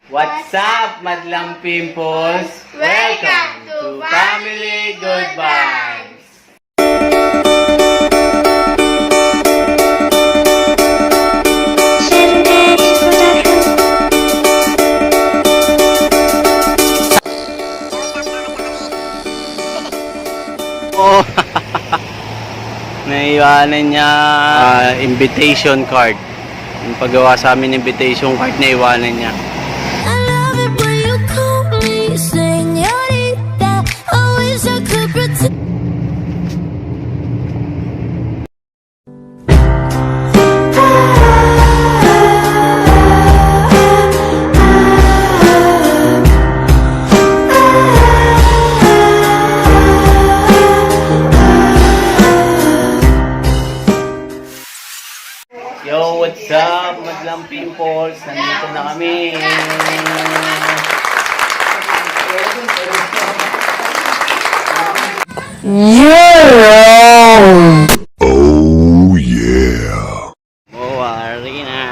What's up, madlang pimples? Welcome to Family Good Vibes! Oh, naiwanan niya invitation card. Yung paggawa sa amin invitation card, naiwanan niya. I love it when you call me señorita. I wish I could pretend. Yo, what's up, madlang pimples? Nandito na kami. Oh yeah. Mawari na.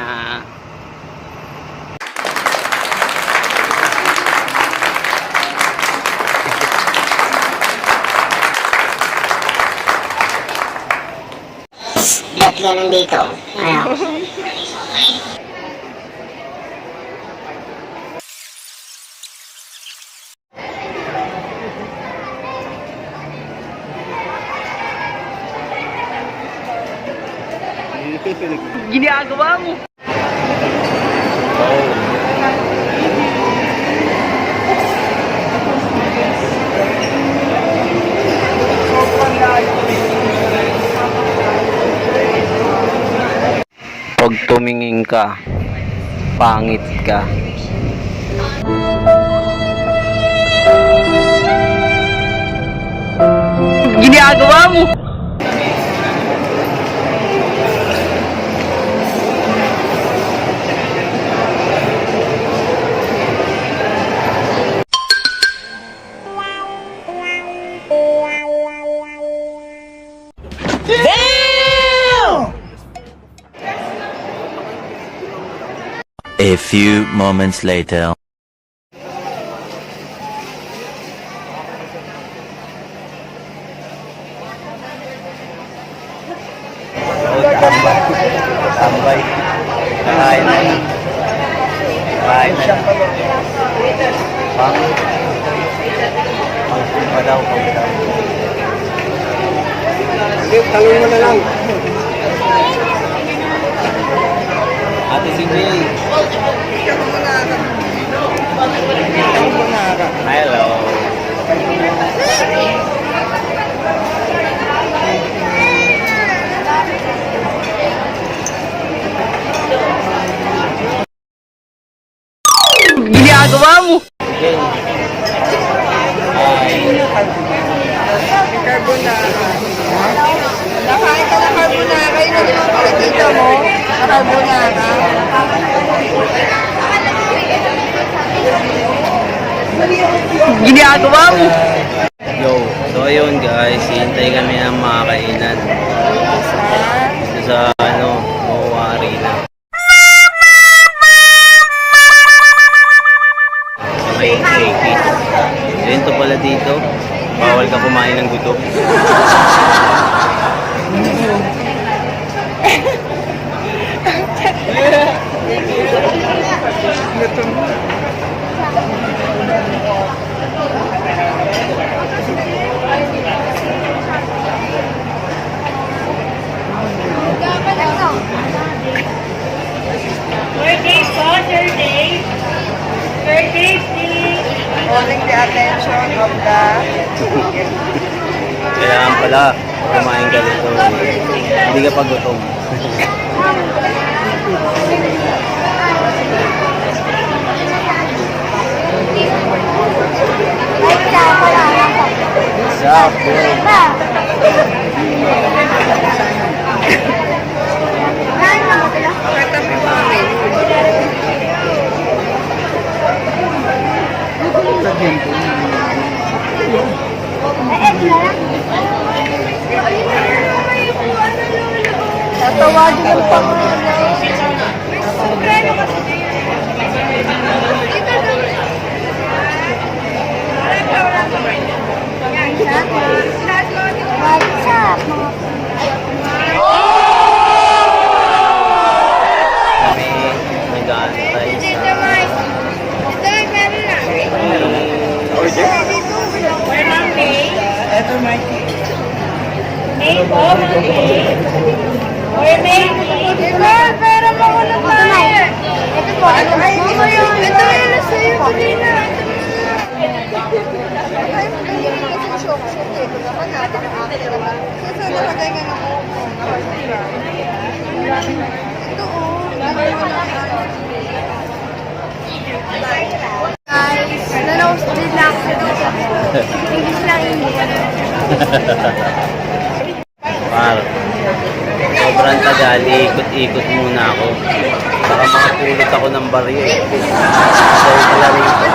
Tatlo nandito. Ayaw. Ginagawa mo. Pag tumingin ka, pangit ka. Ginagawa mo. A few moments later. Tambay. Kain na. Kain na. Pang pa daw, pang daw. Talong mo na lang. Ate Cindy. Hello. Ginagawa mo. Nakain ka ng carbonara, yun ang mga palatita mo, na carbonara. Ginagawa mo. Yo, so ayun guys, hintay kami ng mga kainan. Dito sa Mawari na. Sa may Shakey. Ayun to pala dito. Bawal ka kumain ng gutom. Calling the attention of the... Kailangan pala kumain ka dito. Hindi ka pa gutom. Sup, bro? Tatawagin ng Panginoon. May po, Or may... Diba, pero makulat tayo. Ito po, ito yung... Ito yung nasa iyo, kanina. Ay, kasi shock. Ito naman, napaka-ate naman. Kasi nalagay ka na po. Ito, guys, nanood na ako dito. English lang Par, sobrang tagal, ikot-ikot muna ako. Baka makapulot ako ng baryo eh. Dahil pala rito.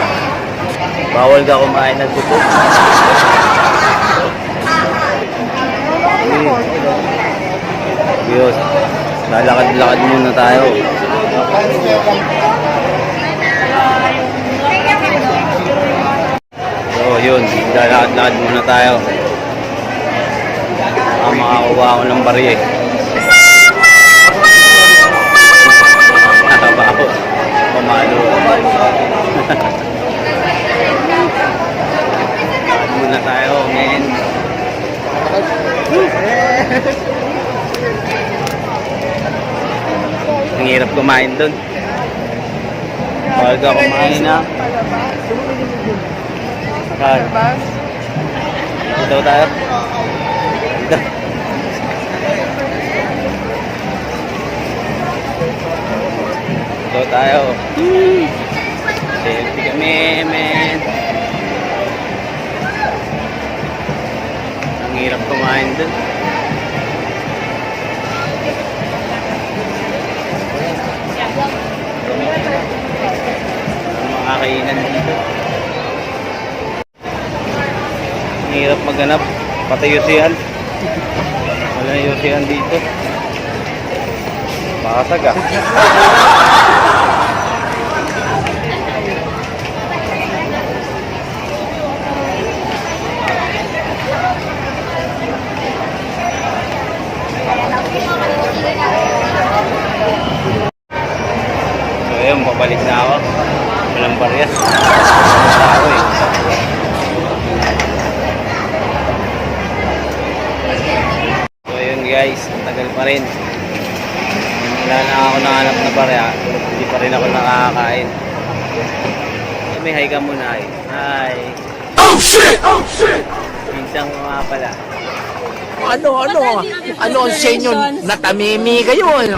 Bawal ka kumain ng dugo. Diyos, lalakad-lakad muna tayo. So yun, lalakad-lakad muna tayo. Makakuha ako ng barye. Nakabaho. Pamalo. Lakad muna tayo, men. Ang hirap kumain dun. Bawal ka kumain na. Kar. Ito tayo. Ito. Ito tayo. Selfie kami, men. Ang hirap kumain dun. Ang mga kainan dito. Ang hirap maghanap. Patay yusihan. Wala na yusihan dito. Makasag ah. So ayun, babalik na ako. Walang barya. Wala ako eh. So ayun guys, tagal pa rin. Wala na ako nahanap na barya. Hindi pa rin ako nakakain. So, may hi ka muna eh. Hi. Oh shit! Oh shit! Minsan ko nga pala. Ano ang sa inyo? Natamimi kayo, ano?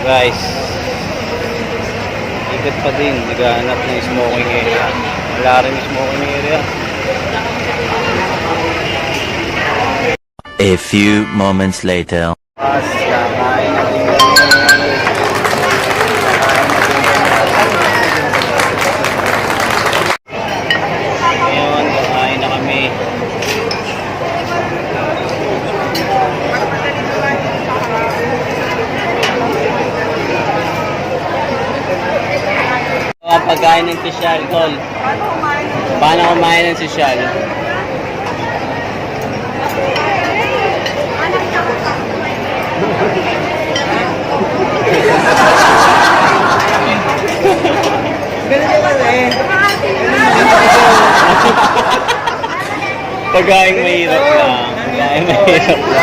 Guys, ikot pa din. Naghahanap ng smoking area. Wala rin smoking area. A few moments later. Kakain na din. Ngayon, kakain na kami. Pagkain ng sosyal, tol. Paano kumain ng sosyal? Pagkain mahirap lang. Pagkain mahirap lang.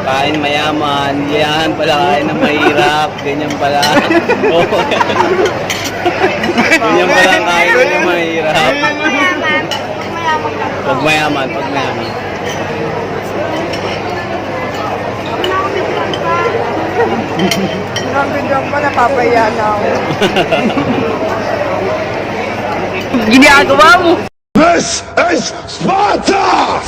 Kain mayaman, yan pala kain na mahirap, ganyan pala. Ganyan pala ang kain na mahirap. Pag mayaman, pag mayaman. Nabigyan pa, napapaya na ako. Ginagawa mo! This is Sparta!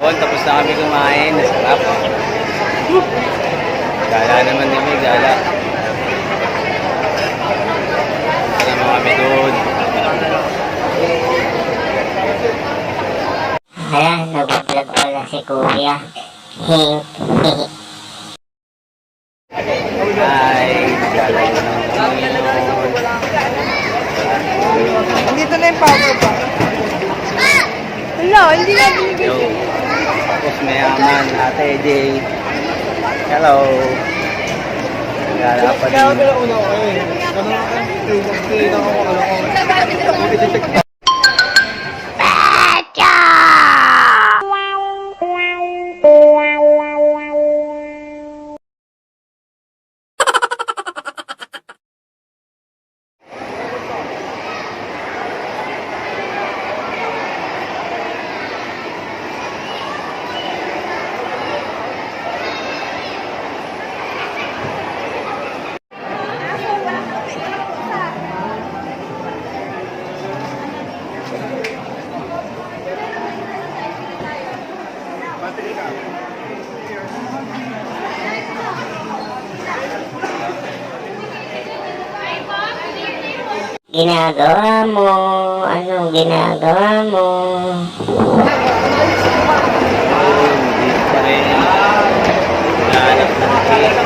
Tapos na kami kumain, nasarap. Gala naman din may gala. Naman kami doon. Ayan, nag-vlog pala si Kuya. Ay, gala naman kami. Andito na yung power pa. Wala, hindi na binigay. Yo. Tapos mayaman, Ate Jay. Hello. Gala pa din. Ginagawa mo? Anong ginagawa mo? Hindi pa rin. Nahanap na cake.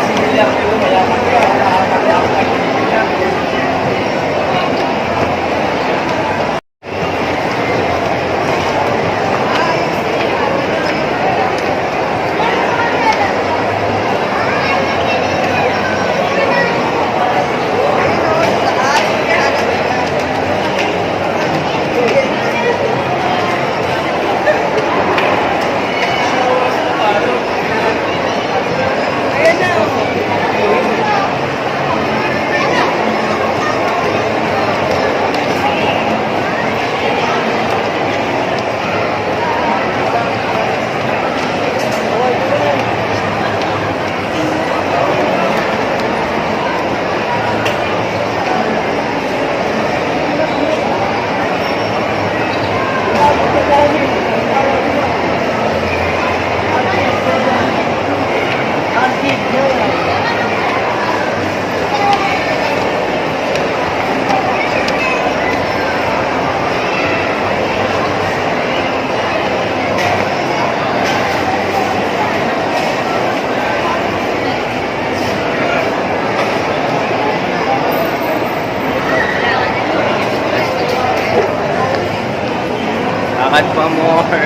Lakad pa more.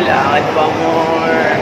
Lakad pa more.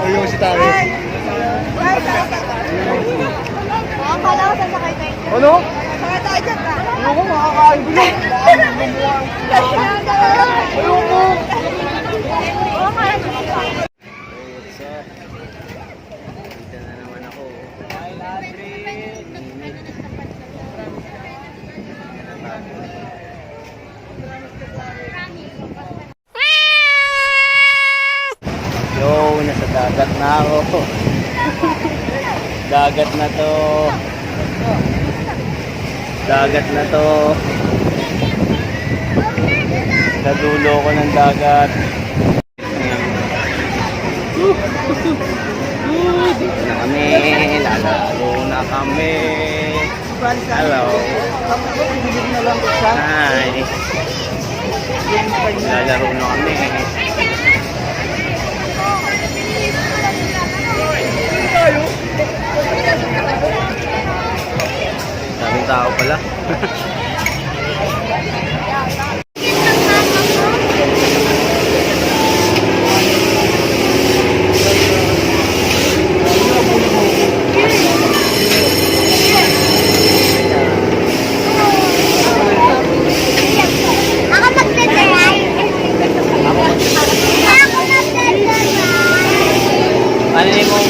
Ayun si Tari. Akala ko sasakay tayo dyan. Ano? Sasakay tayo dyan ka. Ayoko, makakain ko lang. Ayoko. Oo, kaya naman pa. What's up? Dito na naman ako. Yo, nasa dagat na ako. Dagat na to. Dagat na to. Sa dulo ko ng dagat. Dito na kami. Lalaro na kami. Hello. Hi. Lalaro na kami. Daming tao pala. Ako magdadrive. Ako magdadrive. Ano yung mong...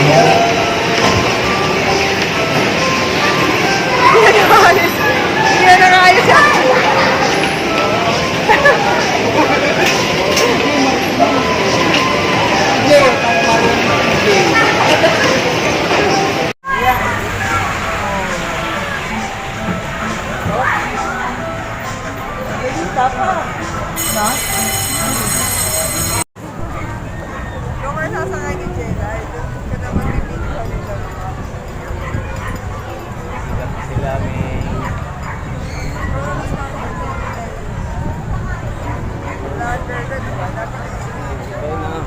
Hindi na nakayos yan. Yung ka sasakay ni Jella, doon ka naman bibig kami dalawa. Sila may... Lager na, diba? Dapat Ikaw na.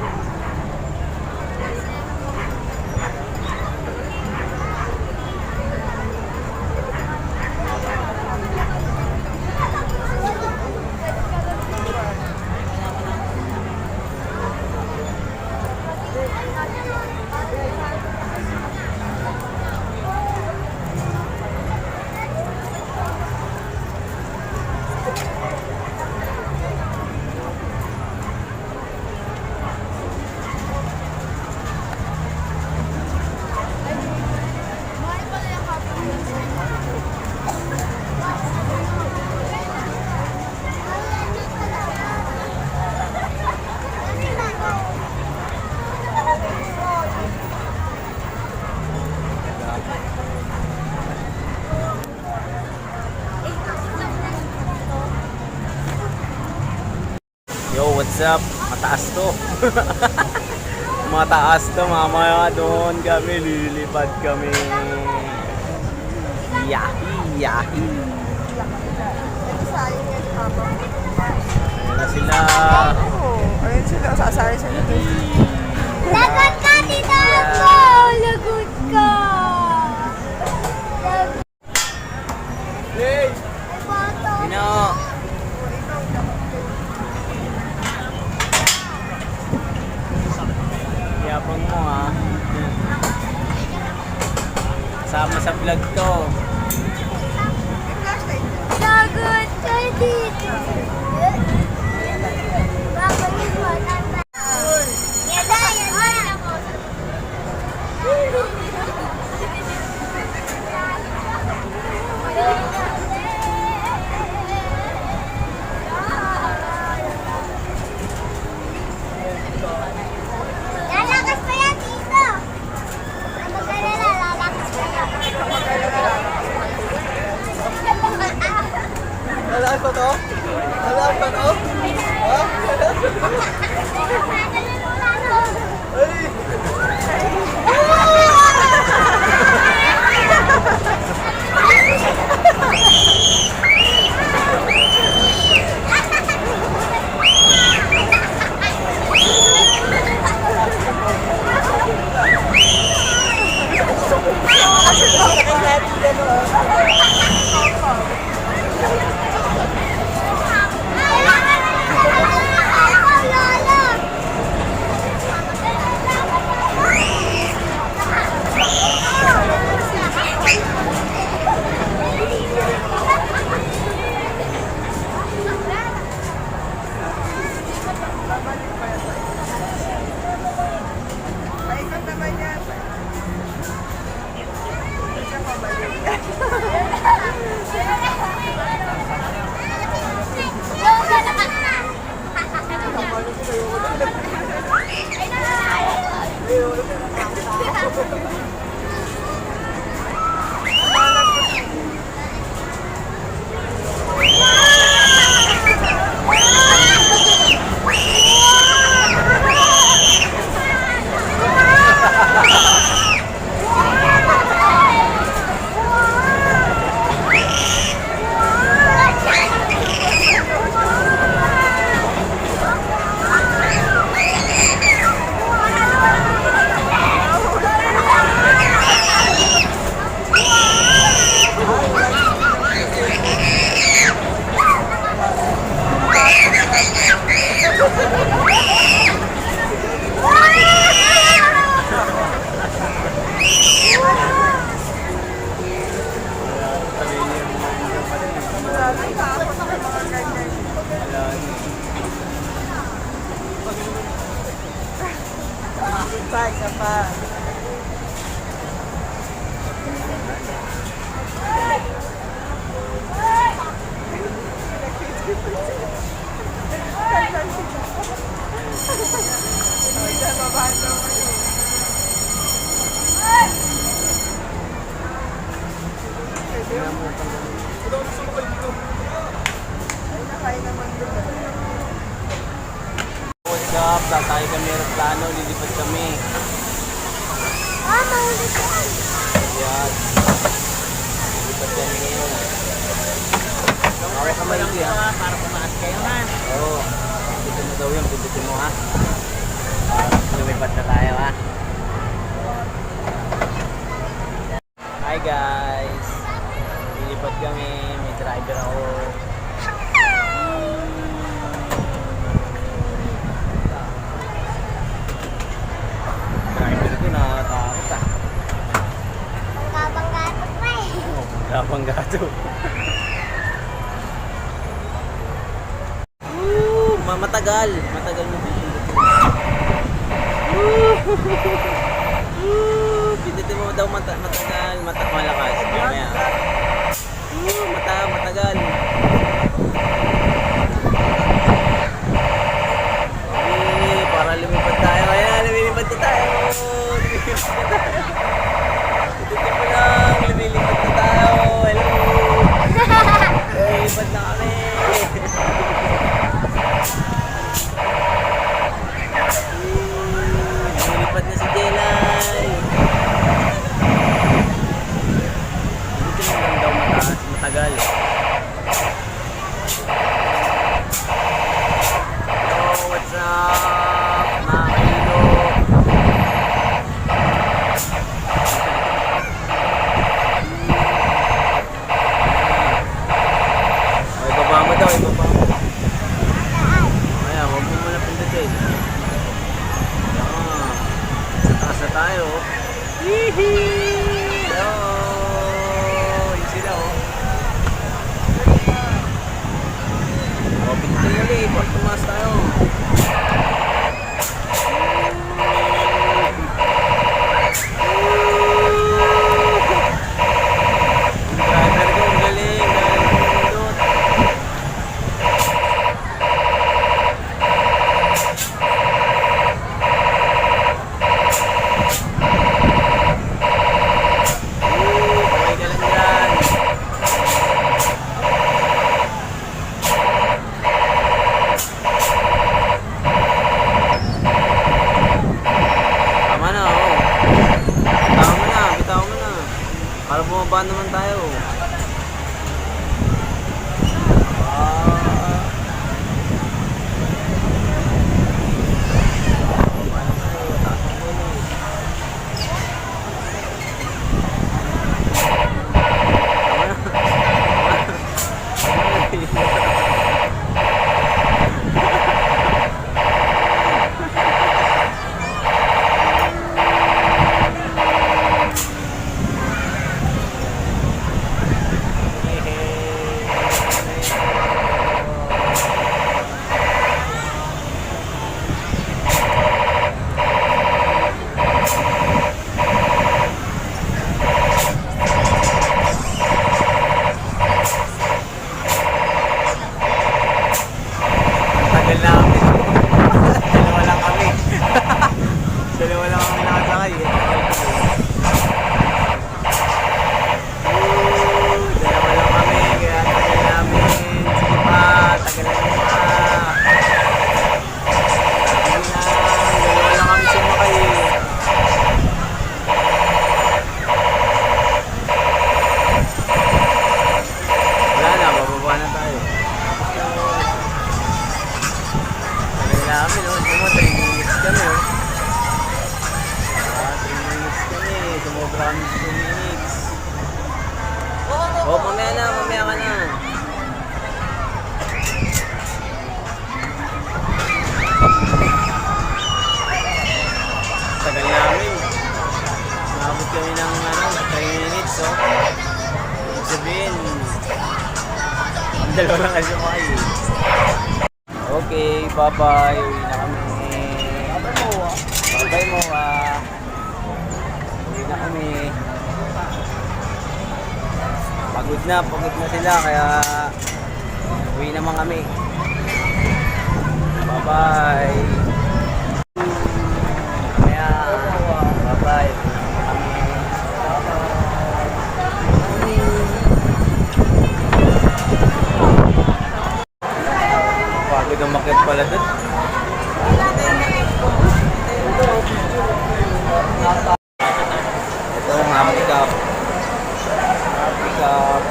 Yo, what's up? Mataas to. Mataas to, mamaya doon kami, lilipad kami. Yahi, yahi. sayang yan habang Ayan na sila. ayun sila, sasari sila. Lagot ka, tita ako! Lagot ka! Hey! Pino! Yapang mo ha. Sama sa vlog to. Lagot ka dito! Bakit mo naman? Yada, yada! Lalakas pa yan dito! Ang mag-alala, lalakas pa yan. Lalaan pa to? Lalaan pa to? Ha? Ay! Paikot naman yan. Hindi ka pabalik. Saan ka pa? Diyan, babahan daw kayo. Ay, nakain naman doon. What's up? Tatay kami aeroplano, lilipad kami. Mahuli ka. Yan. Lilipad kami ngayon. Hawak ka maigi ha. Para pumakas kayo, ha? Oo. Pindutin mo daw yun, pindutin mo ha. Lumipad na tayo ha. Hi guys. Lilipad kami, may driver ako. Driver ko nakatakot ah. Kabang-gatot pa eh. Kapang gato. Matagal. Matagal mo pindutin. Pindutin mo daw matagal. Malakas. Mamaya. Matagal. Para lumipad tayo. Ayan, lumilipad na tayo. Pindutin mo lang. Lumilipad na tayo. Hello. Lumilipad na kami. Lumilipad na si Jelay. Pindutin mo lang daw matagal. Hello, what's up? Mga kailo. Ay, baba mo daw, ibaba mo. Ayan, huwag mo muna pindutin. Ayan. Sa taas na tayo. Hihi! Hello! Yun sila oh. O, pindutin ulit. Pag tumaas tayo. Driver ko, ang galing. Galing pindot. Kaway ka lang yan. Tama na, oh. Bitaw mo na. Para bumaba naman tayo. Ah. Bumaba na tayo. Taas ang ulo. Tagal na kami. Dalawa lang kami. Dalawa lang kami nakasakay eh. Dalawa lang kami, kaya tagal namin. Sige pa, tagal na pa. Sige lang, dalawa lang kami sumakay eh. Wala na, bababa na tayo. Tagal namin, no? Ito mo, 3 minutes kami, oh. 3 minutes kami. Sumobra kami sa 2 minutes. Oh, mamaya ka na. Tagal namin. Nakabot kami ng 3 minutes, oh. Ibig sabihin, ang dalawa lang kasi sumakay, eh. Okay, bye-bye. Uwi na kami. Bye-bye mo, Uwi na kami. Pagod na sila, kaya uwi Uwi naman kami. Bye-bye. Bye-bye. Pagod umakyat pala doon. Ito ang happy cup. Happy cup.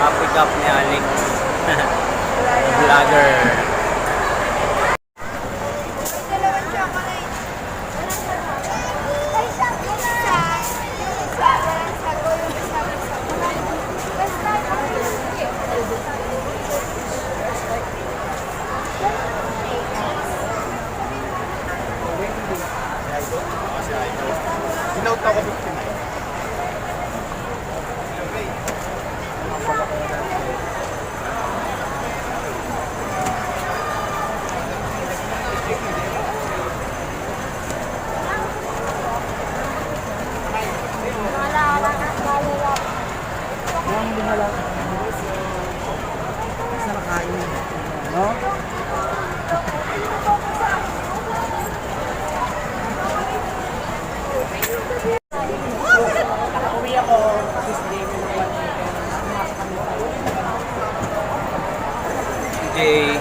Happy cup ni Alex. Vlogger. Sinout ako 59. Okay.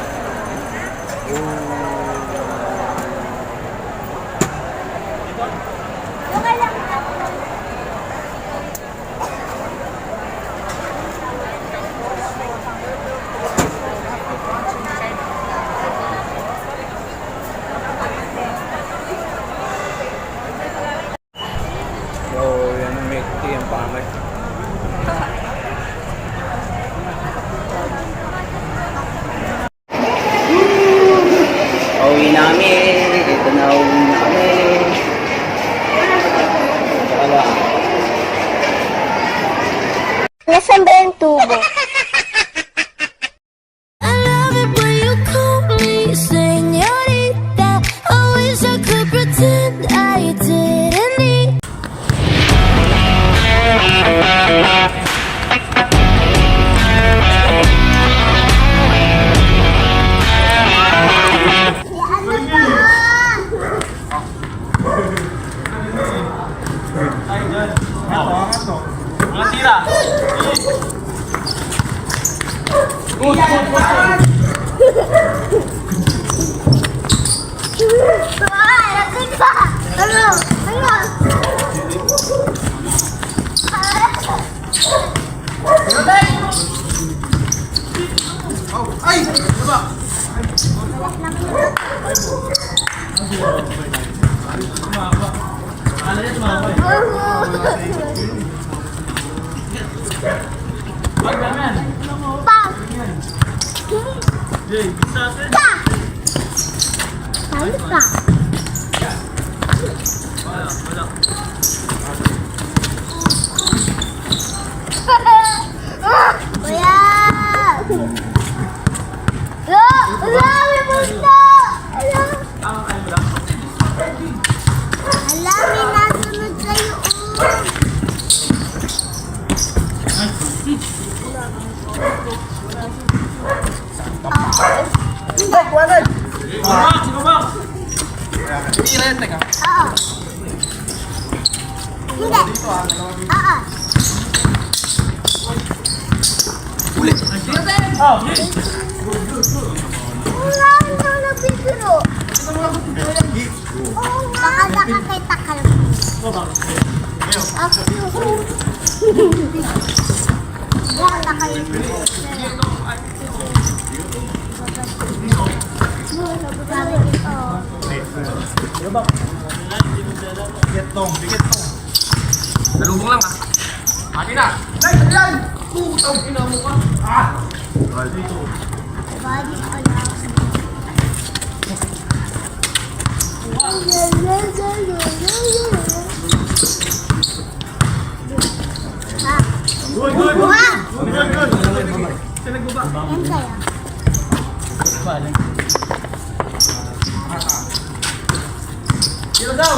So, yan ang milk tea, ang pangit. Uwi namin. Ito na uwi namin. Saka lang. Nasaan ba yung tubo? I love it when you call me señorita. I wish I could pretend I didn't need. Kuya! Ala, may multo! Ala! Ala, may nasunod sa'yo. Oo. Hindi. Oo. Wala na nabigro. Baka nakakita ka lang. Wala kayo. Sabi ito. Nalubong lang ah. Akin na. Putang ina mo ka. Body alarm. Yan kaya? Sino daw?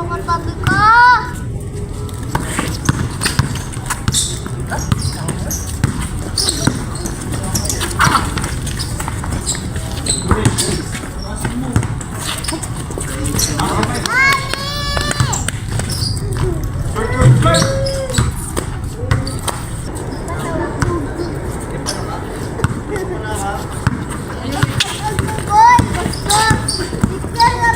Nakatabi ka! Boy, basta! Bigyan na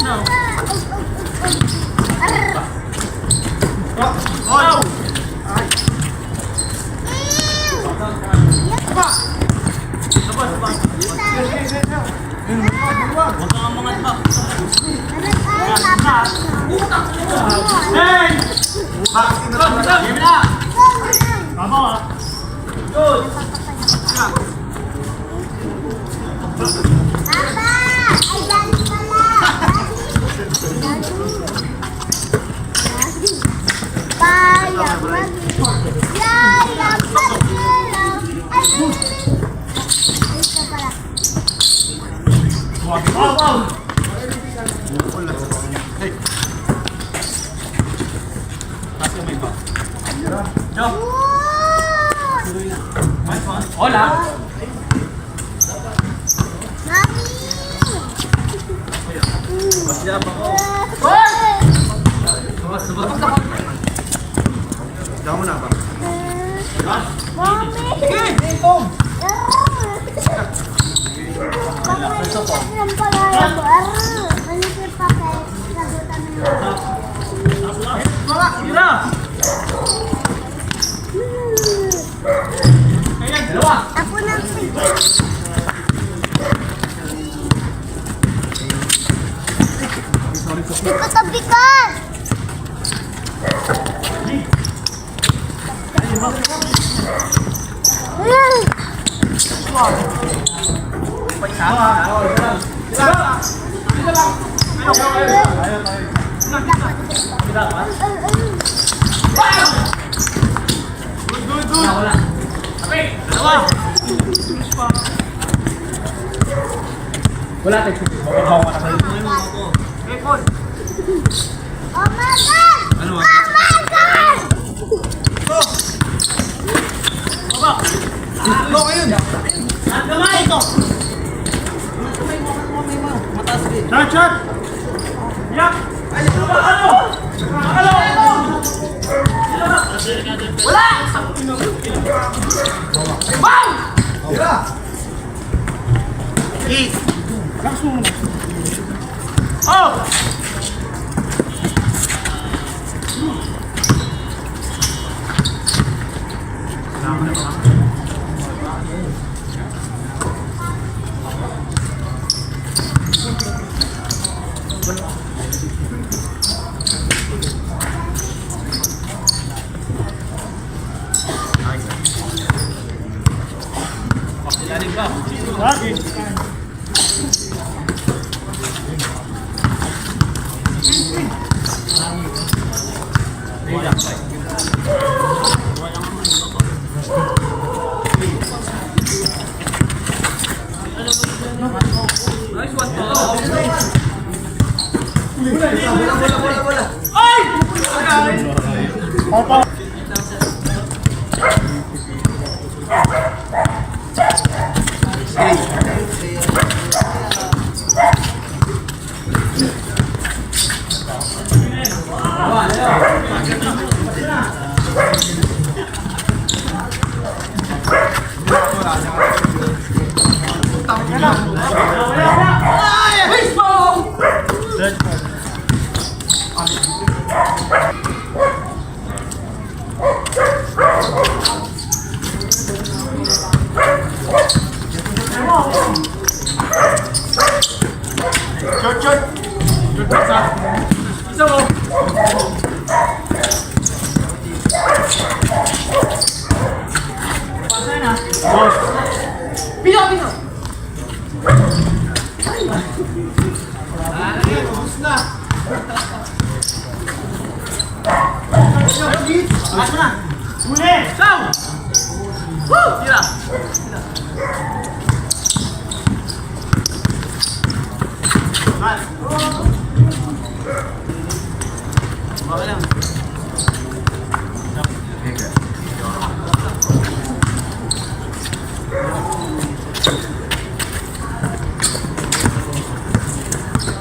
Hola! Diyan mo na ba? Tira! Ayan, dalawa! Ako nang sige. Ikatabi ka! Wala tayo. Mababaw ka na kayo. Hey, Paul! Oh my God! Ano? Oh my God! Baba! Ano ngayon? Ang kamay ito! Shot, shot! Yak! Ano ba? Ano? Ano? Wala! Bam! Tira! Oh! Ilalim ka. Lagi. Nice one. Bola, bola, bola, bola.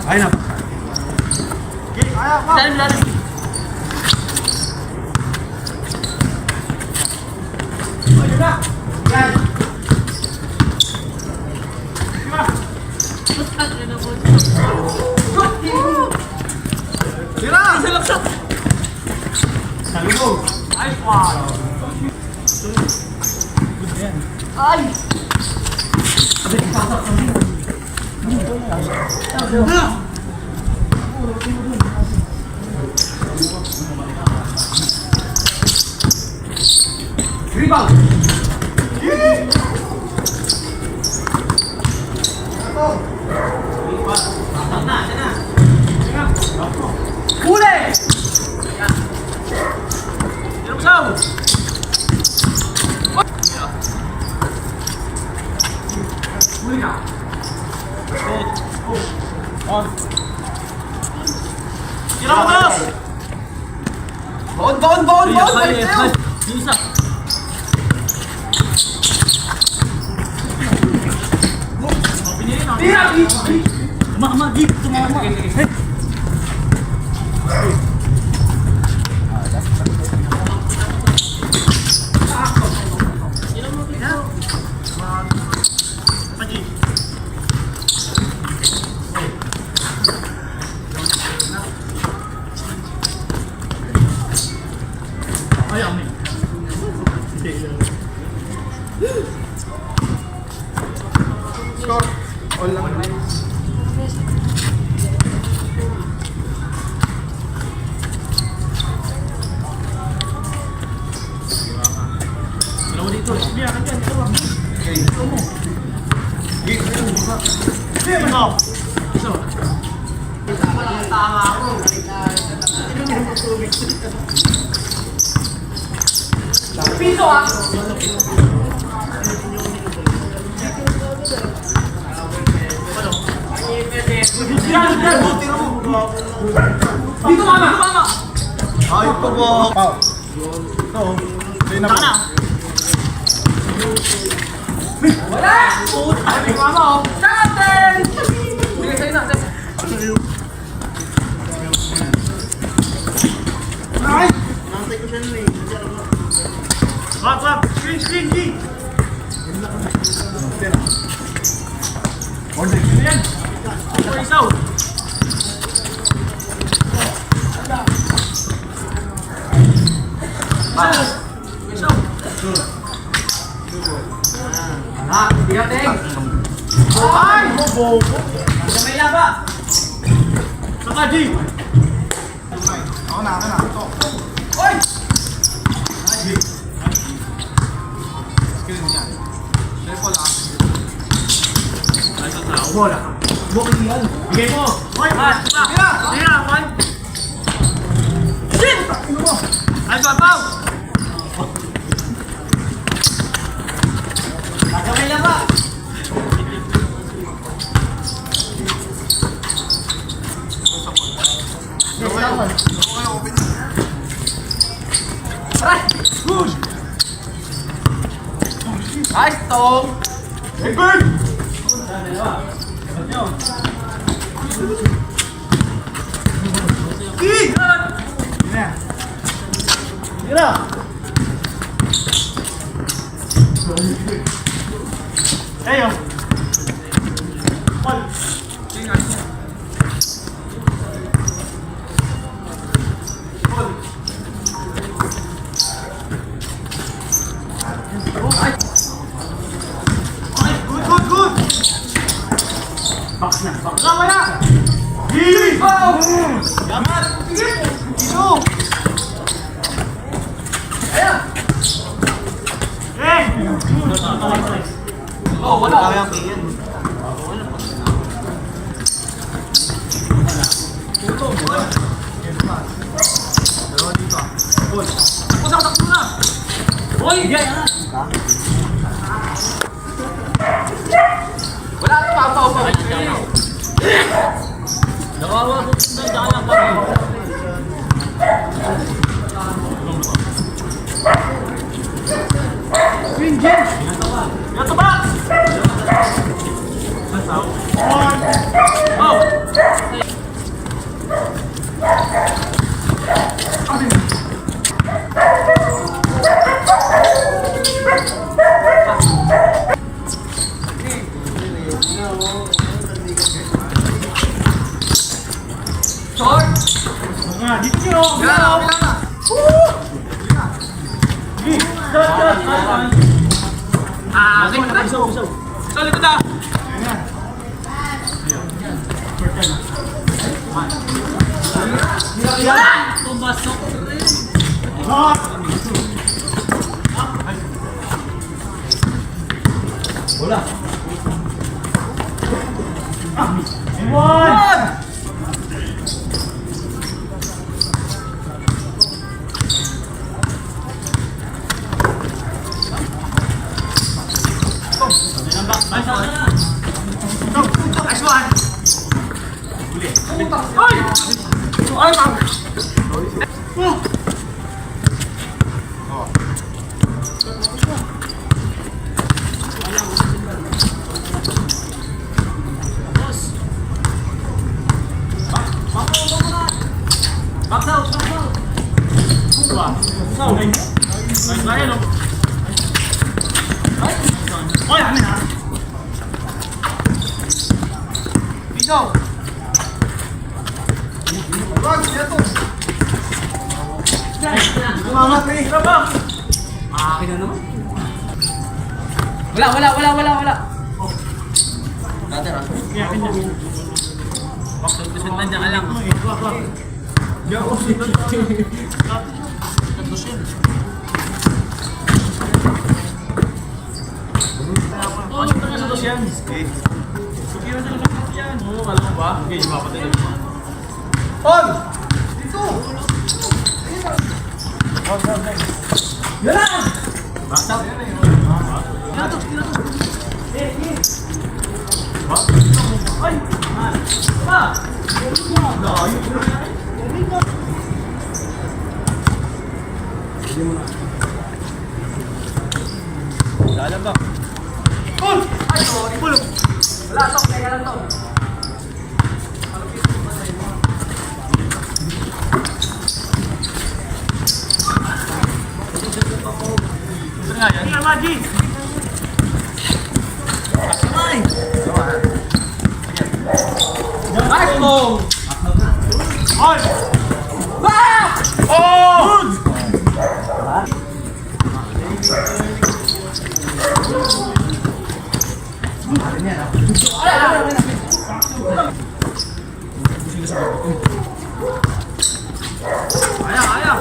Ayun na. All lang. Dito mama! Ay, ito po. Pao. Ito. Sa'yo na po. Wala! Ay, mama oh! Captain! Sige, sa'yo na. Ay! Nantay ko siya nun eh. Wap! Screen! G! Order. Yan! Ito isaw! Ah, bigateng! Ay! Bobo! Kamay na ba? Saka G! Ako na. Ito. Oy! Skill niya. Level lang. Ay, sa tao. Bola. Bukit yan. Bigay mo! Oy! Sige na! One! Shit! Ay, babaw! Kamay na ba? Nice, Tom! Hey, bird! Tira! Ayo! Paul! Good! Box na! Wala! Gili! Yaman! Ito! Ayan! Oh, wala. Kaya ang iyan. Dalawa dito. Paul! Takbo na! Hoy! Wala ka pa pa. Nakawa ko sa daan pa. Ito ba? Oh! Short! Nga, dito nyo! Bilang na! Ah, sige na. Isaw! Sa likod na! Hot! Wala! Iwan! Nice one! Ay! Box out! Oy, amin ha! Dito! Wag, dito! Kumangat eh! Akin na naman. Wala. Kaya kanya. Box out kasi nandiyan ka lang. Diyan ako si yan. Sukiro sa lusot yan. Oo, alam mo ba? Okay, yung mapatay. Paul! Dito! Yan! Box out. Lala ba? Paul! Ay, sorry. Paul! Wala to, teka lang to. Ito nga yan. Tingnan, Maji! Nice ball! Oy! Oh! Good! Kaya!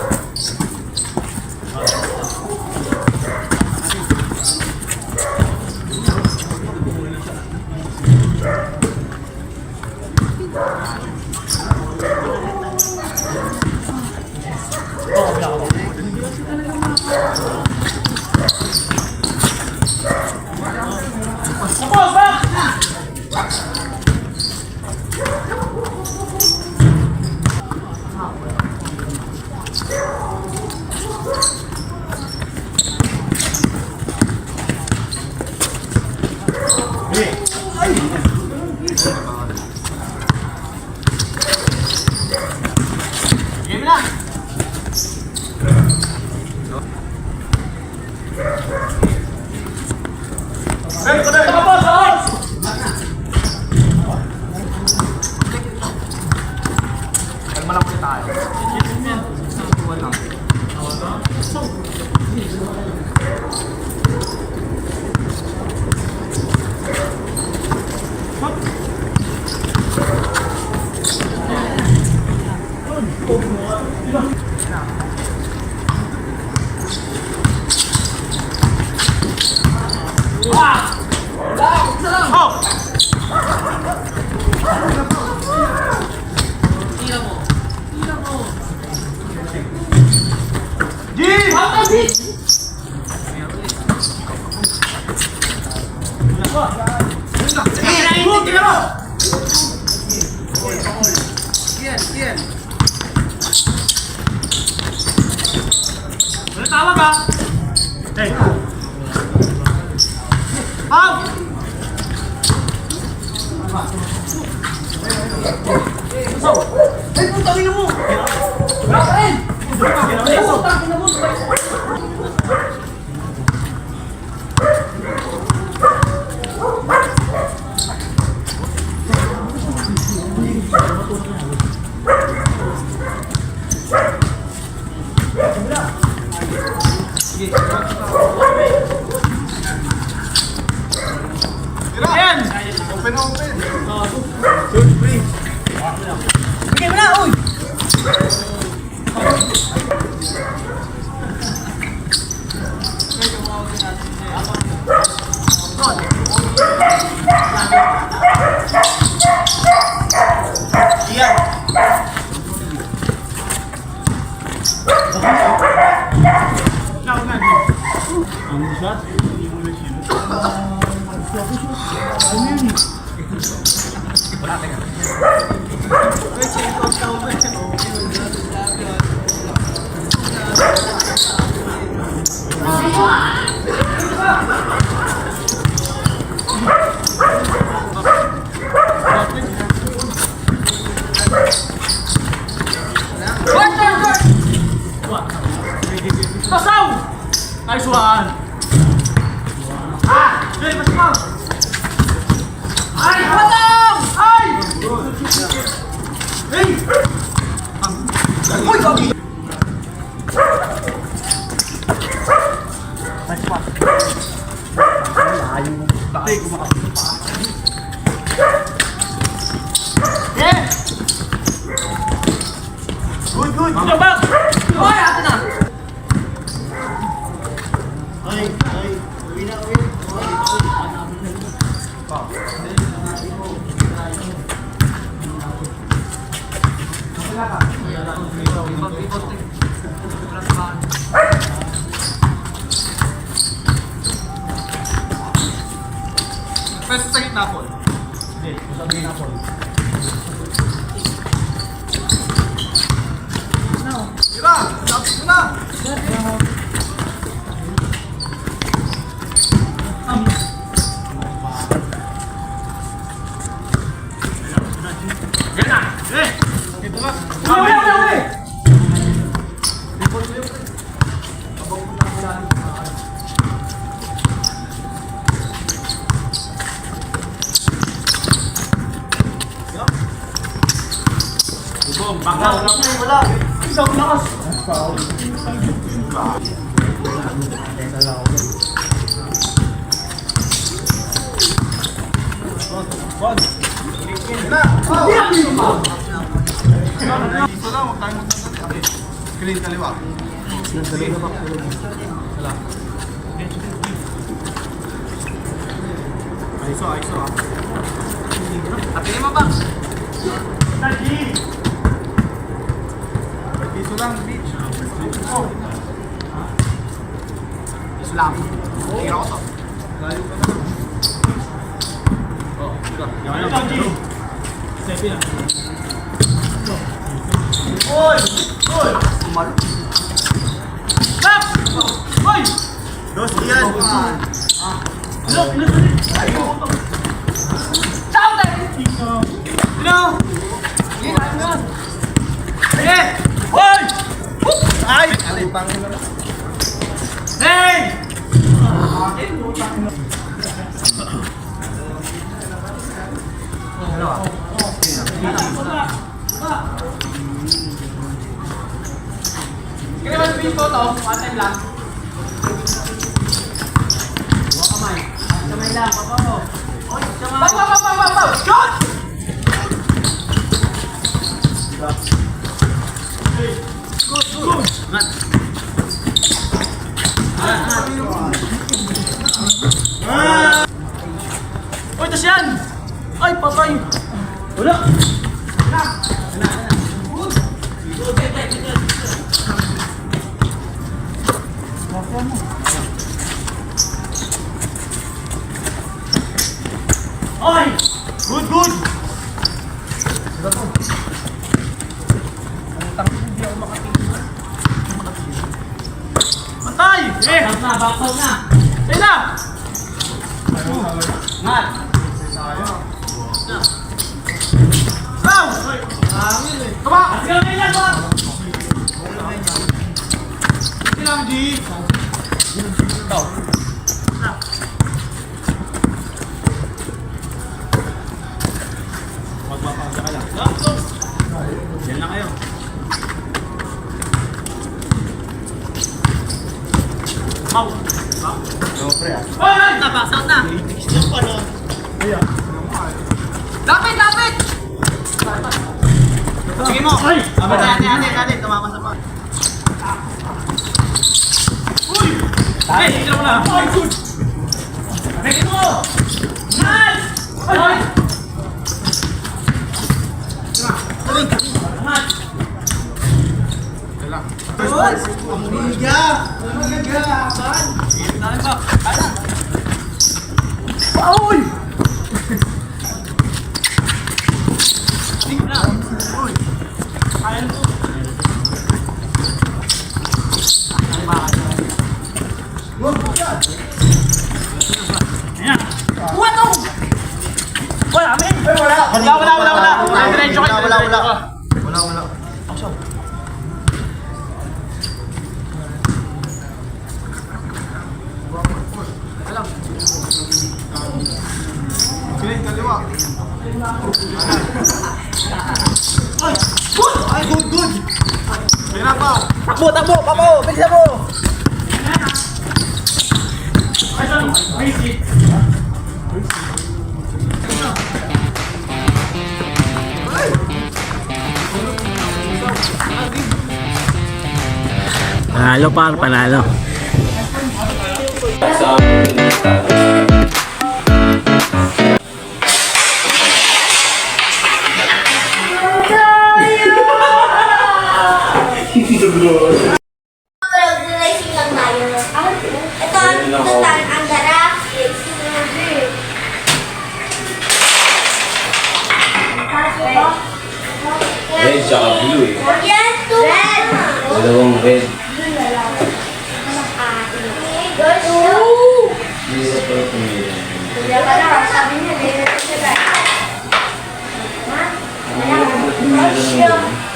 Game na! Hey, kadali! Tapos! Kalma lang ulit tayo. Wala. Ano tawag ka? Hey! Out! Hey, putang ina mo! Wala ka rin! Putang ina mo! Ayan! Open, open. Bigay mo na, uy! Pasaw! Nice one! Hey, pasaw! Ay! Patang! Ay! Hey! Uy! Sabi! Nice one! Layo mo. Bakit kumakapit? Yeah! Good, good! Good back! Hoy, atin na! Ay, ay. Uwi na, uwi. Pwede sa gitna po. Hindi, sa gitna po. Tira! Tapos ko na! Yan na! Eh! Ito ka! Uwi, uwi, uwi! Bubong, bakaw! Wala! Isang lakas! Na! Oh! Dito lang, huwag tayo magdadali. Screen kaliwa. Ayso, ayso ah. Atin mo ba? Taji! Piso lang, beach. Oh. Islam. Tira ko to. Layo ka na. Oh, tira. Yan, Taji! Sepi na. Oy! Oy! Umalo. Stop! Oy! Dos yan. Look, listen. Ayun. Ciao, Taji! Kaya naman sabihin ko to, one time lang. Buka kamay. Kamay lang, papa mo. Oy, kamay. Papa! Shot! Good. Ngat. Oy, tas yan! Ay, patay! Wala! Ay! Good! Patay! Back na! Stay na! Ngat! Saw! Tama! Sige lang! Sige lang, G! Magpapasa ka lang. Yan lang kayo. Pau! No, pre. Ay! Napasok na! Lapit! Sige mo! Ay! Ate, tumama sa pa. Uy! Ay! Sige mo na! Ay! Good! Mekin mo! Nice! Ay! Paul! Wala. Sige, kaliwa. Ay, good. Kaya pa. Takbo! Papo! Bilisan mo! Panalo. Organizing lang tayo. Ito, total, ang darap. Red tsaka blue eh. Yes, two. Red. Dalawang red. Hindi sa pala pumili. Kaya pala, sabi niya, ganyan siya guys.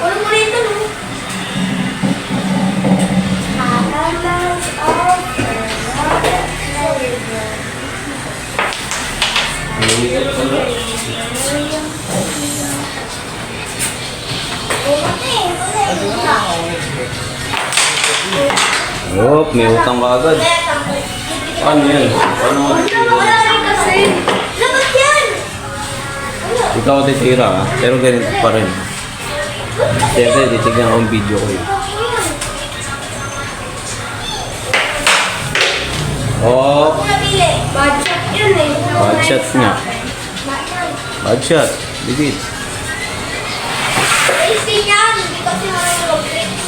Ulo mo rito, no? Oh, may utang ka agad. Ano yan? Ano mo? Wala rin kasi. Labat yan! Ikaw titira ha, pero ganito pa rin. Siyempre, titignan ko ang video ko eh. Oh, Ako napili. Bad shot yun eh. bad shot nga. Bad shot. Dikit. Tasting yan. Hindi kasi marami mag-tricks.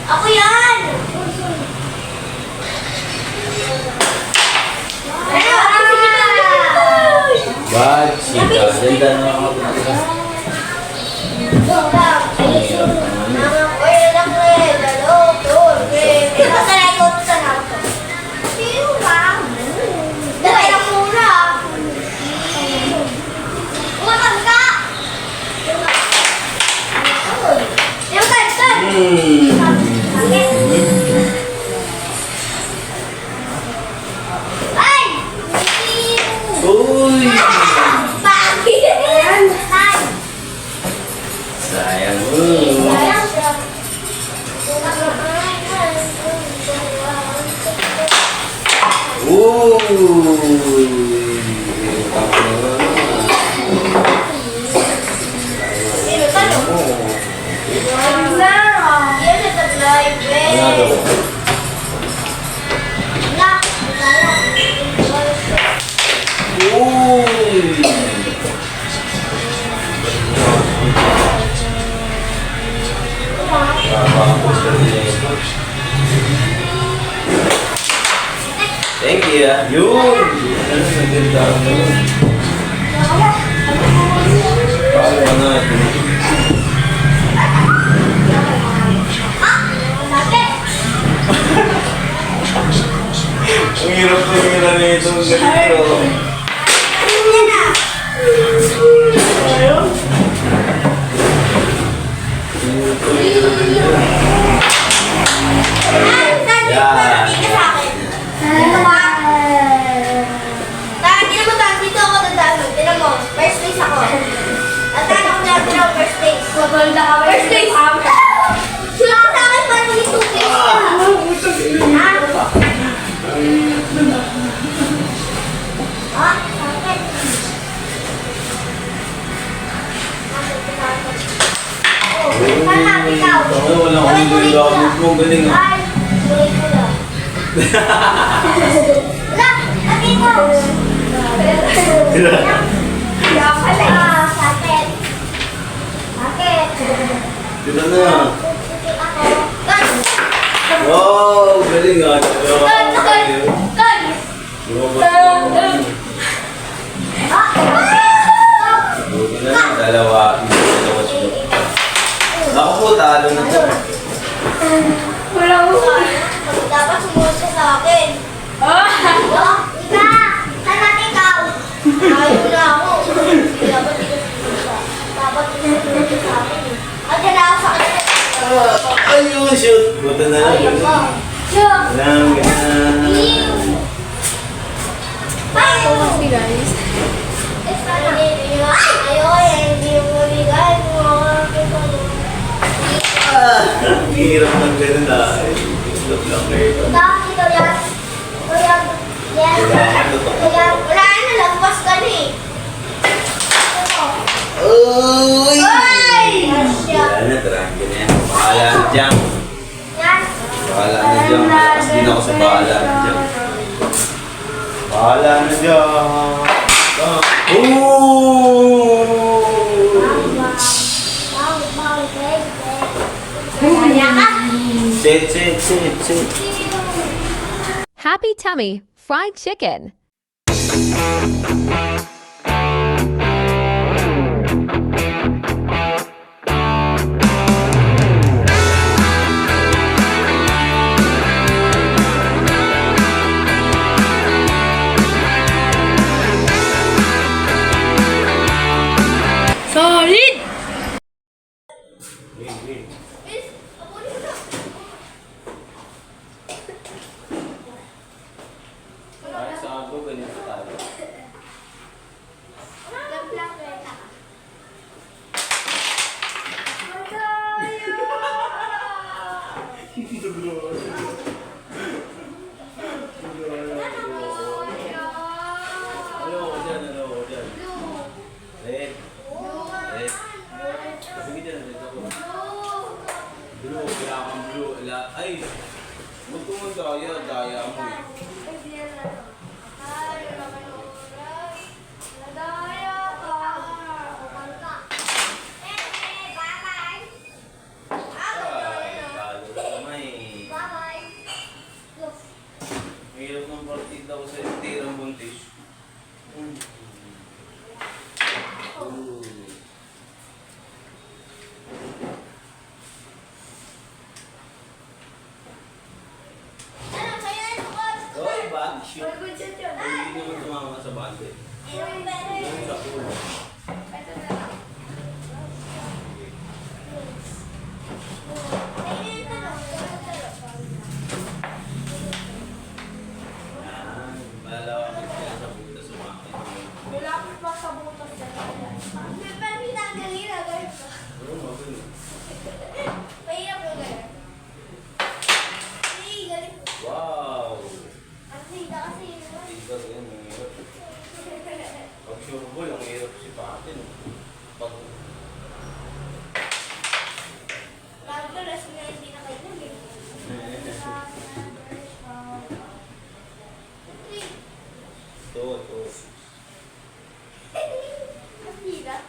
Ako yan! Ano? Ano? Bad shot. Ganda na ako. Ay! Uy! Yan sa live, eh. Thank you. Yun! Maganda ako. Paano na? Ang hirap ko yung na itong ganito. First place ako. At ano ko natin ako first place. First place. Sila sa akin parang yung 2 place ka. Sakit. Sana, ikaw. Wala akong nililabot mo. Galing ah. Ay, ulit ko lang. Wala, at ikaw. Sakit. Sakit. Sila na. Wow! Galing ah. Buti na lang. Dalawa. Ako po, talo na to. Dapat sumunod ka sa akin. Ika! Saan ikaw? Ayaw na ako. Dapat ikaw sumunod ka. Dapat ikaw sumunod ka sa akin. At yan ako sa akin. Ayun, shoot! Buti na lang. Ayaw ka. Shoot! Ganang, ganang. Ayaw mo. Guys. Ayaw eh. Hindi mo ligay. Ang hirap ng ganun ah. Islop lang kayo. Tapos ikaw yan. Yan. Wala na. Lagpas ka na eh. Uy! Ay! Wala na, tarangin na yan. Bahala na dyan. Yan. Bahala na dyan. Lakas din ako sa bahala na dyan. Bahala na dyan. Sit. Happy Tummy Fried Chicken. Solid! Sabi ganyan sa tayo. Ano ko dyan? Red. Sabi dyan, red ako. Blue, kaya kang blue. Ay! Huwag kong daya mo eh. Mahirap ng partida ko sa tirang buntis. Hoy, bag shoot. Hindi naman tumama sa bande. Yung sa pool. Malalawa ko sila sa butas sumakit. Oo, mabili. Wow! Tingnan Ito. Ang hirap.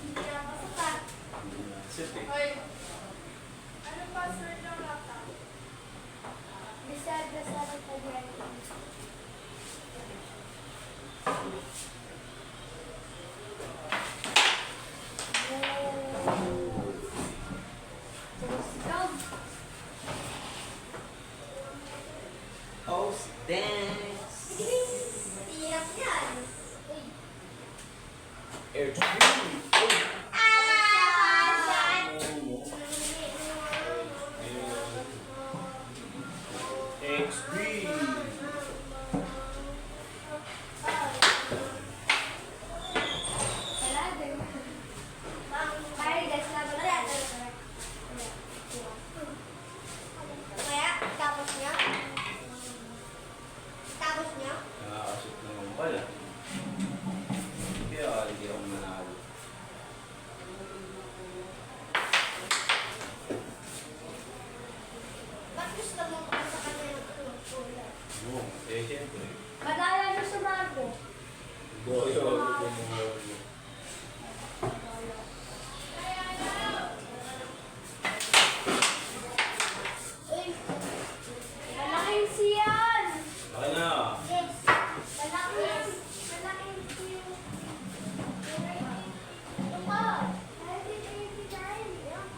Hindi na pasok. Sit eh. Hoy. Anong password ng laptop? Decide na sa pag-pag-ready. House dance. Iyak yan. Uy. Air XP. Wala din. Kaya guys, laban na. Kaya, tapos niya? Tapos niya? Nakakasip naman pala. Kaya hindi ako manalo. Ba't gusto mo pa sa kanya ng kulay? Oo, siyempre. Madaya na sa bago. Goyo. Uy! Malaking siyan! Okay na. Yes! Malaking siyan! Ito pa! Malaking siyan! Malaking siyan!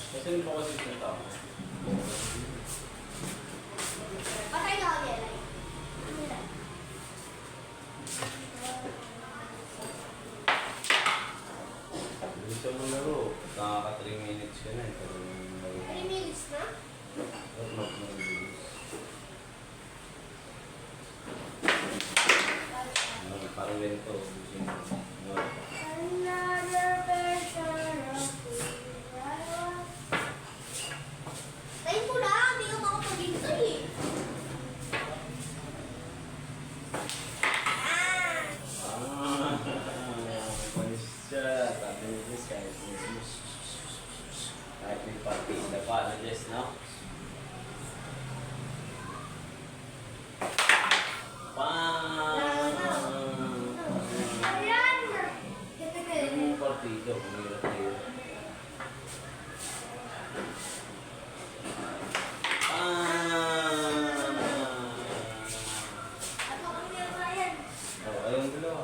Kasi mo kasi sa tao. Patay na ako yan. Ano yan? Gusto mo laro. Nakaka 3 minutes ka na. Pero 3 minutes na? parang ganito. Gusto mo. Another version of who I was. Tayo mo na! Hindi ka makapag-ginto eh. Manis siya. Sabi ni Jess kahit may partida pa. Ano Jess, no? Ayan! Yung partida, kumirat na yun. Ano kang nila yan? Ayun dalawa.